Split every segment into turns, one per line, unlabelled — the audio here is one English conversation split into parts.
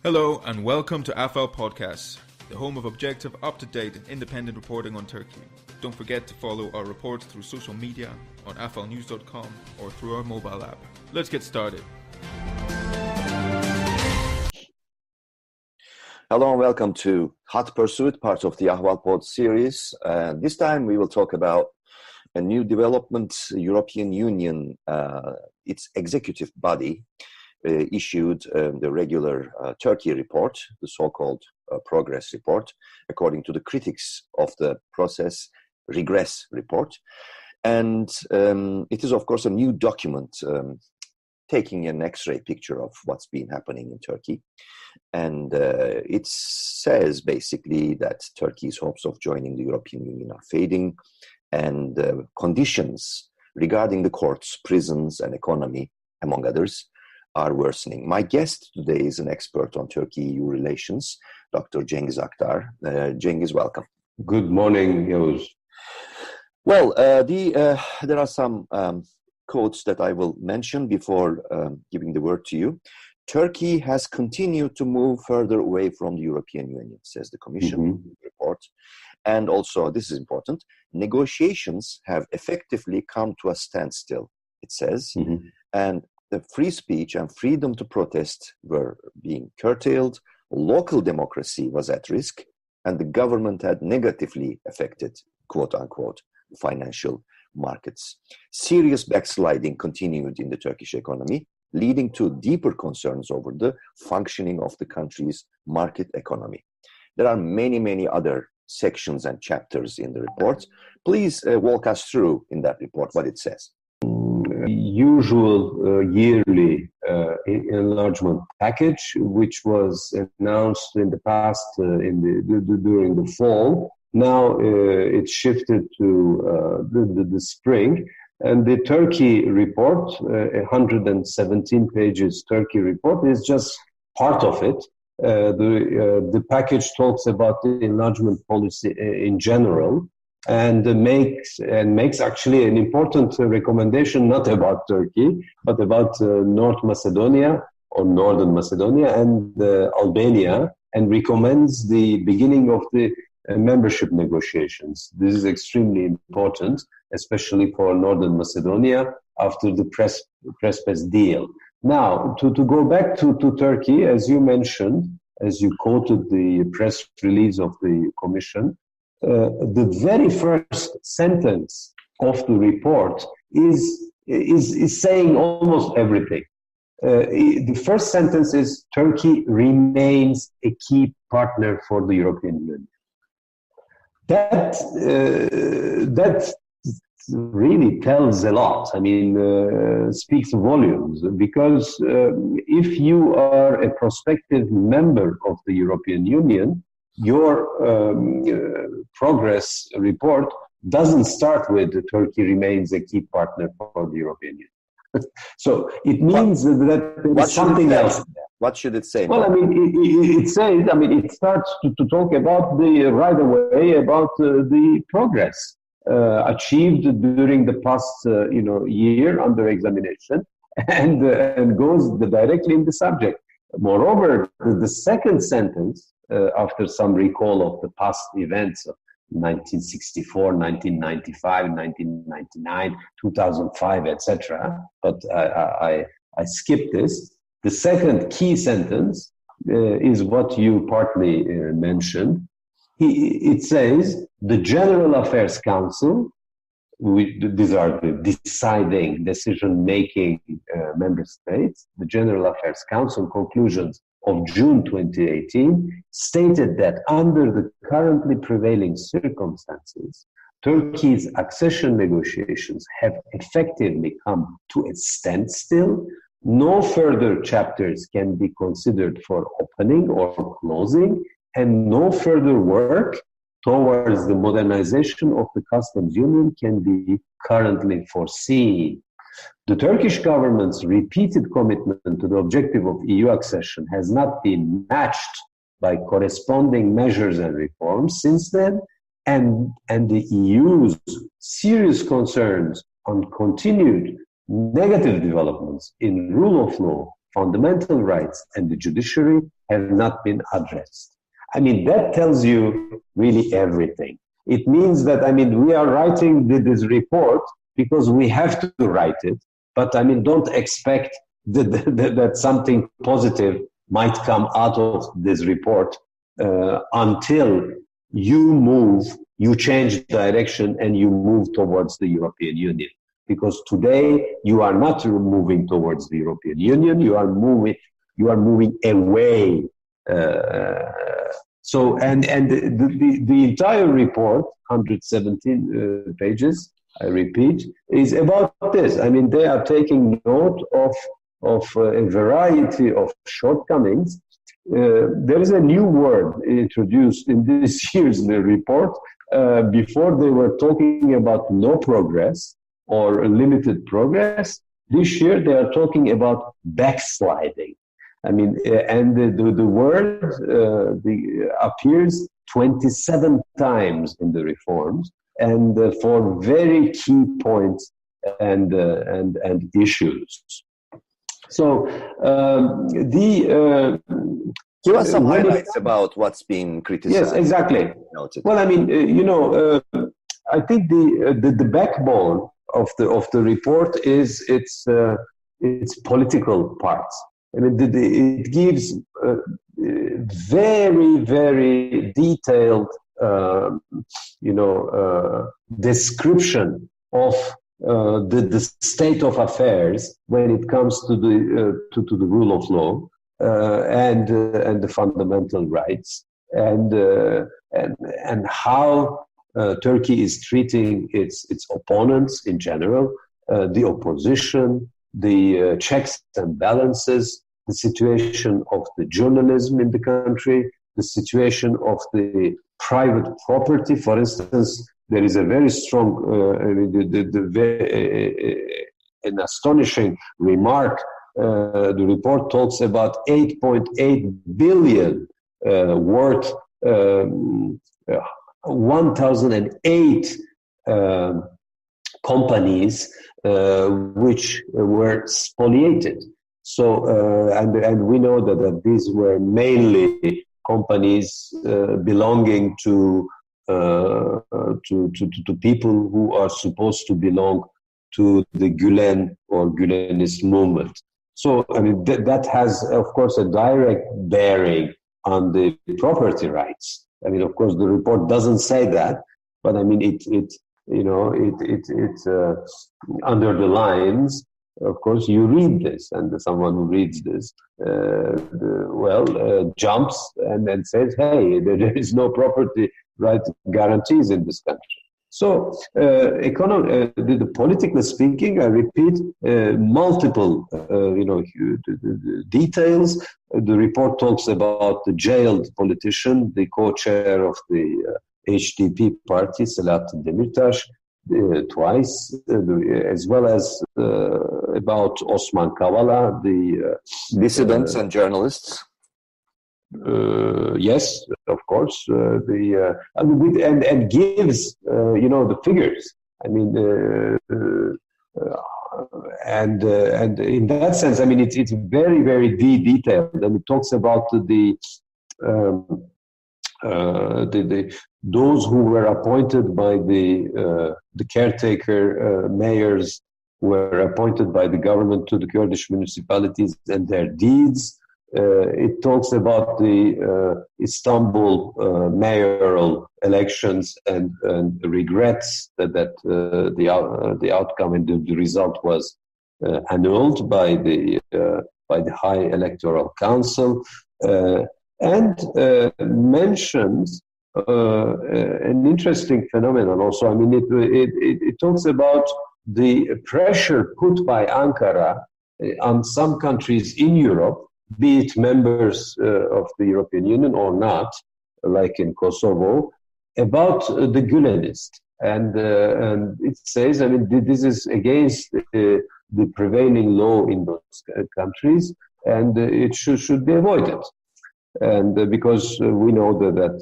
Hello and welcome to Ahval Podcasts, the home of objective, up-to-date and independent reporting on Turkey. Don't forget to follow our reports through social media, on ahvalnews.com or through our mobile app. Let's get started.
Hello and welcome to Hot Pursuit, part of the Ahval Pod series. This time we will talk about a new development. European Union, its executive body, issued the regular Turkey report, the so-called progress report, according to the critics of the process, regress report. And it is, of course, a new document taking an X-ray picture of what's been happening in Turkey. And it says basically that Turkey's hopes of joining the European Union are fading, and conditions regarding the courts, prisons, and economy, among others, are worsening. My guest today is an expert on Turkey-EU relations, Dr. Cengiz Aktar. Cengiz, welcome.
Good morning, Yavuz.
Well, there are some quotes that I will mention before giving the word to you. Turkey has continued to move further away from the European Union, says the Commission report. And also, this is important, negotiations have effectively come to a standstill, it says. And the free speech and freedom to protest were being curtailed, local democracy was at risk, and the government had negatively affected, quote-unquote, financial markets. Serious backsliding continued in the Turkish economy, leading to deeper concerns over the functioning of the country's market economy. There are many, many other sections and chapters in the report. Please walk us through in that report what it says.
Usual yearly enlargement package, which was announced in the past during the fall. Now it's shifted to the spring. And the Turkey report, 117 pages Turkey report, is just part of it. The package talks about the enlargement policy in general, and makes actually an important recommendation, not about Turkey, but about North Macedonia or Northern Macedonia and Albania, and recommends the beginning of the membership negotiations. This is extremely important, especially for Northern Macedonia after the Prespes deal. Now, to go back to Turkey, as you mentioned, as you quoted the press release of the Commission, the very first sentence of the report is saying almost everything. The first sentence is Turkey remains a key partner for the European Union. That really tells a lot. I mean, speaks volumes, because if you are a prospective member of the European Union, your progress report doesn't start with Turkey remains a key partner for the European Union. So it means that there is something else.
What should it say?
Well, I mean, it says, I mean, it starts to talk about right away about the progress achieved during the past, year under examination, and goes directly in the subject. Moreover, the second sentence, after some recall of the past events of 1964, 1995, 1999, 2005, etc., but I skipped this. The second key sentence is what you partly mentioned. It says, the General Affairs Council, these are the deciding, decision-making member states, the General Affairs Council conclusions of June 2018 stated that under the currently prevailing circumstances, Turkey's accession negotiations have effectively come to a standstill. No further chapters can be considered for opening or closing, and no further work towards the modernization of the customs union can be currently foreseen. The Turkish government's repeated commitment to the objective of EU accession has not been matched by corresponding measures and reforms since then, and the EU's serious concerns on continued negative developments in rule of law, fundamental rights, and the judiciary have not been addressed. I mean, that tells you really everything. It means that, I mean, we are writing this report because we have to write it, but I mean, don't expect that something positive might come out of this report until you change direction and you move towards the European Union. Because today you are not moving towards the European Union, you are moving away. So the entire report, 117 pages, I repeat, is about this. I mean, they are taking note of a variety of shortcomings. There is a new word introduced in this year's report. Before they were talking about no progress or limited progress. This year they are talking about backsliding. I mean, and the word appears 27 times in the reforms, and for very key points and issues. So
give us some highlights about what's being criticized.
Yes, exactly.
Noted.
Well, I mean, I think the backbone of the report is its political parts. I mean, it gives very, very detailed, description of the state of affairs when it comes to the rule of law and the fundamental rights and how Turkey is treating its opponents in general, the opposition, the checks and balances, the situation of the journalism in the country, the situation of the private property. For instance, there is a very strong, an astonishing remark. The report talks about 8.8 billion worth 1,008 companies which were spoliated. So, and we know that these were mainly companies belonging to people who are supposed to belong to the Gülen or Gülenist movement. So, I mean, that has, of course, a direct bearing on the property rights. I mean, of course, the report doesn't say that, but I mean, it under the lines. Of course, you read this, and someone who reads this, jumps and then says, "Hey, there is no property right guarantees in this country." So, politically speaking, I repeat, multiple, details. The report talks about the jailed politician, the co-chair of the HDP party, Selahattin Demirtas, twice, as well as about Osman Kavala, the
dissidents and journalists.
Yes, of course. And gives the figures. I mean, and in that sense, I mean, it's very, very detailed, and it talks about those who were appointed by the caretaker mayors were appointed by the government to the Kurdish municipalities and their deeds. It talks about the Istanbul mayoral elections and regrets that the outcome and the result was annulled by the High Electoral Council, and mentions an interesting phenomenon also. I mean, it talks about the pressure put by Ankara on some countries in Europe, be it members of the European Union or not, like in Kosovo, about the Gülenists. And it says, I mean, this is against the prevailing law in those countries, and it should be avoided. And because we know that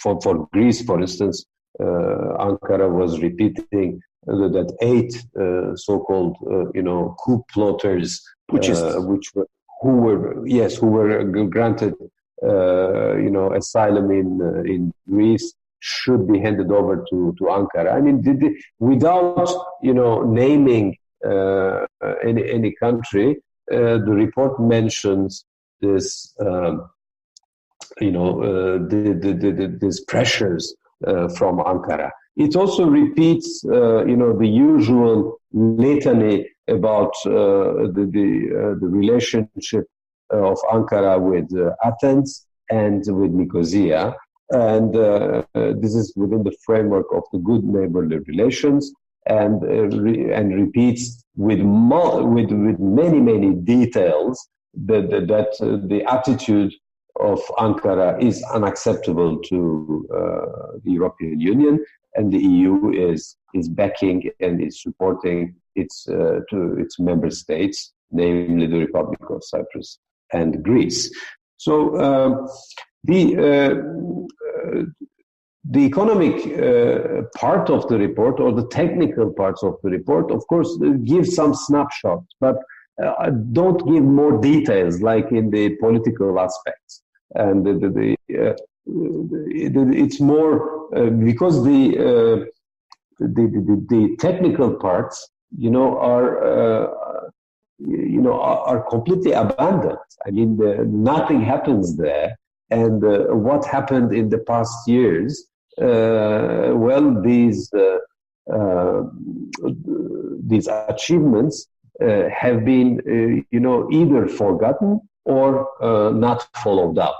for Greece, for instance, Ankara was repeating that 8 so-called coup plotters, which who were granted asylum in Greece should be handed over to Ankara. I mean, without naming any country, the report mentions this these pressures from Ankara. It also repeats the usual litany about the relationship of Ankara with Athens and with Nicosia, and this is within the framework of the good neighborly relations, and repeats with many details that the attitude of Ankara is unacceptable to the European Union, and the EU is backing and is supporting its member states, namely the Republic of Cyprus and Greece. So the economic part of the report, or the technical parts of the report, of course, gives some snapshots, but don't give more details like in the political aspects. And it's more because the technical parts, are completely abandoned. I mean, nothing happens there. And what happened in the past years? These achievements have been, either forgotten or not followed up.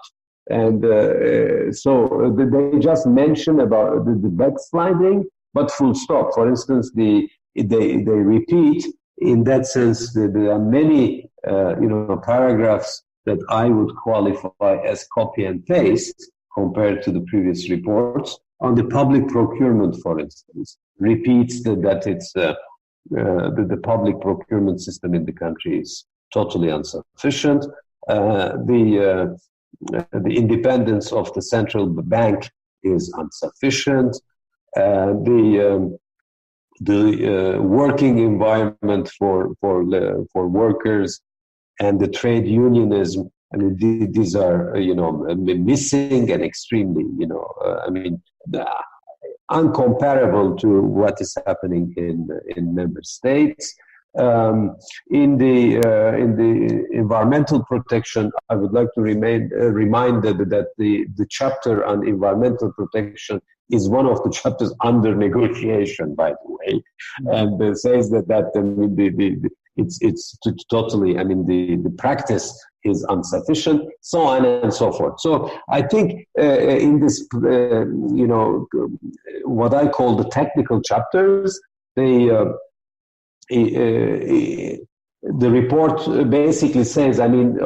And so they just mention about the backsliding, but full stop. For instance, they repeat in that sense that there are many, paragraphs that I would qualify as copy and paste compared to the previous reports. On the public procurement, for instance, repeats that it's the public procurement system in the country is totally insufficient. The independence of the central bank is insufficient. The working environment for workers and the trade unionism, I mean, these are missing and extremely uncomparable to what is happening in member states. In the environmental protection, I would like to remind that the chapter on environmental protection is one of the chapters under negotiation, by the way, and it says that it's totally. I mean, the practice is insufficient, so on and so forth. So I think in this, what I call the technical chapters, the report basically says, I mean,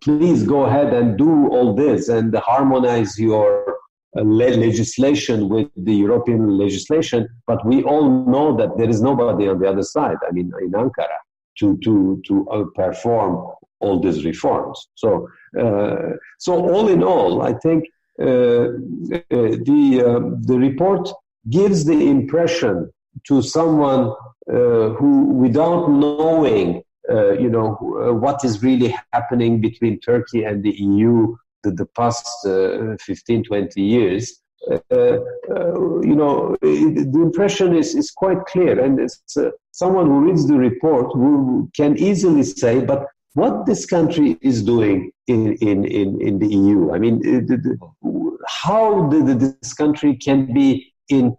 please go ahead and do all this and harmonize your legislation with the European legislation, but we all know that there is nobody on the other side, I mean, in Ankara, to perform all these reforms. So all in all, I think the report gives the impression to someone who, without knowing, what is really happening between Turkey and the EU the past 15, 20 years, the impression is quite clear. And it's someone who reads the report who can easily say, but what this country is doing in the EU? I mean, how this country can be in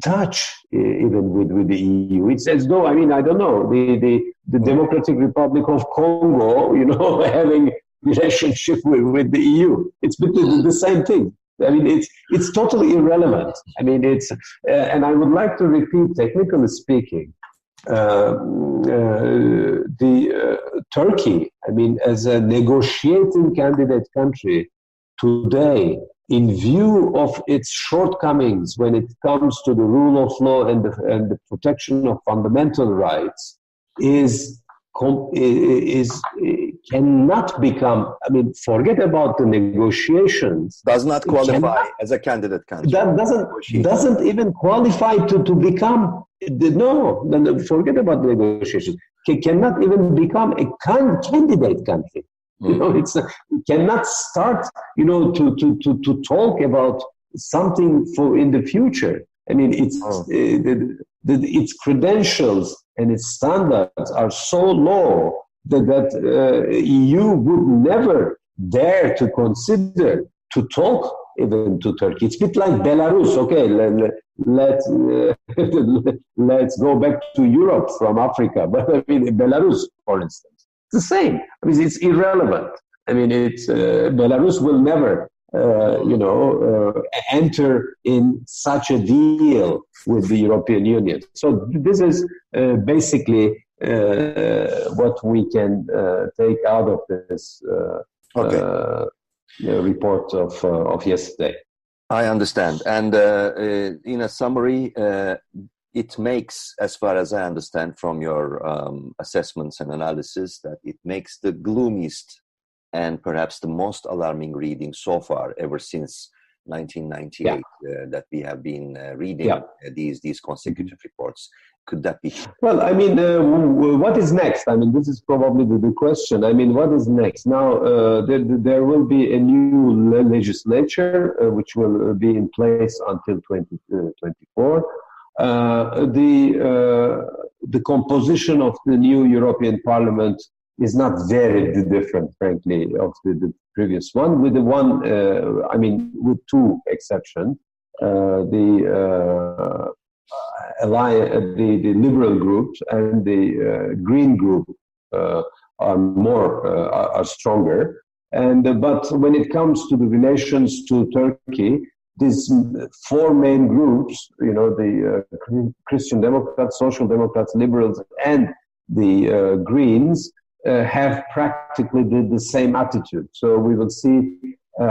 touch even with the EU? It's as though, I mean, I don't know, the Democratic Republic of Congo, having relationship with the EU. It's the same thing. I mean, it's totally irrelevant. I mean, and I would like to repeat, technically speaking, Turkey, I mean, as a negotiating candidate country today, in view of its shortcomings when it comes to the rule of law and the protection of fundamental rights, is cannot become, I mean, forget about the negotiations.
Does not qualify as a candidate country.
That doesn't even qualify to become, forget about the negotiations. Cannot even become a candidate country. You know, it cannot start, to talk about something for in the future. I mean, its credentials and its standards are so low that EU would never dare to consider to talk even to Turkey. It's a bit like Belarus. Okay, let's go back to Europe from Africa. But I mean, Belarus, for instance, it's the same. I mean, it's irrelevant. I mean, Belarus will never, enter in such a deal with the European Union. So this is basically what we can take out of this report of yesterday.
I understand. And in a summary, it makes, as far as I understand from your assessments and analysis, that it makes the gloomiest and perhaps the most alarming reading so far ever since 1998 that we have been reading these consecutive reports. Could that be?
Well, I mean, what is next? I mean, this is probably the question. I mean, what is next? Now, there will be a new legislature which will be in place until 2024. The composition of the new European Parliament is not very different, frankly, of the previous one, with with two exceptions. The Liberal group and the Green group are stronger. But when it comes to the relations to Turkey, these four main groups, the Christian Democrats, Social Democrats, Liberals, and the Greens, have practically the same attitude. So we will see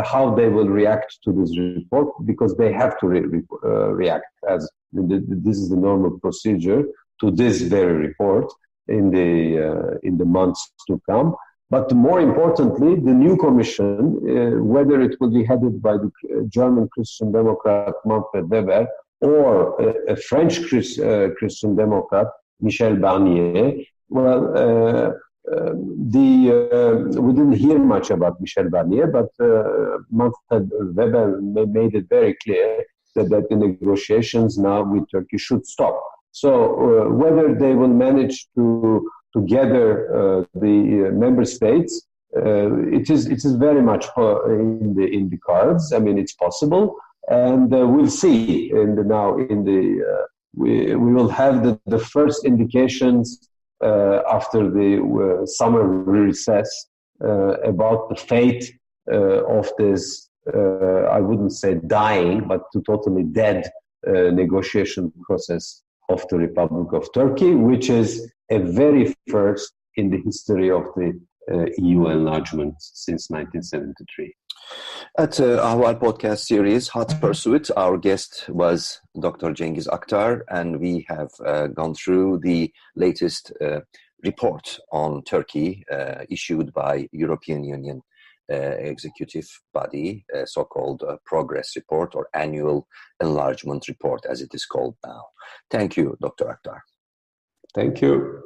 how they will react to this report, because they have to react, as this is the normal procedure to this very report in the months to come. But more importantly, the new commission, whether it will be headed by the German Christian Democrat Manfred Weber or a French Christian Democrat Michel Barnier, we didn't hear much about Michel Barnier, but Manfred Weber made it very clear that the negotiations now with Turkey should stop. So whether they will manage to gather the member states, it is very much in the cards. I mean, it's possible, and we'll see. We will have the first indications after the summer recess about the fate of this, I wouldn't say dying, but totally dead negotiation process of the Republic of Turkey, which is a very first in the history of the EU enlargement since 1973.
At Ahval podcast series Hot Pursuit, our guest was Dr. Cengiz Aktar, and we have gone through the latest report on Turkey issued by European Union executive body, so-called progress report or annual enlargement report, as it is called now. Thank you, Dr. Aktar.
Thank you.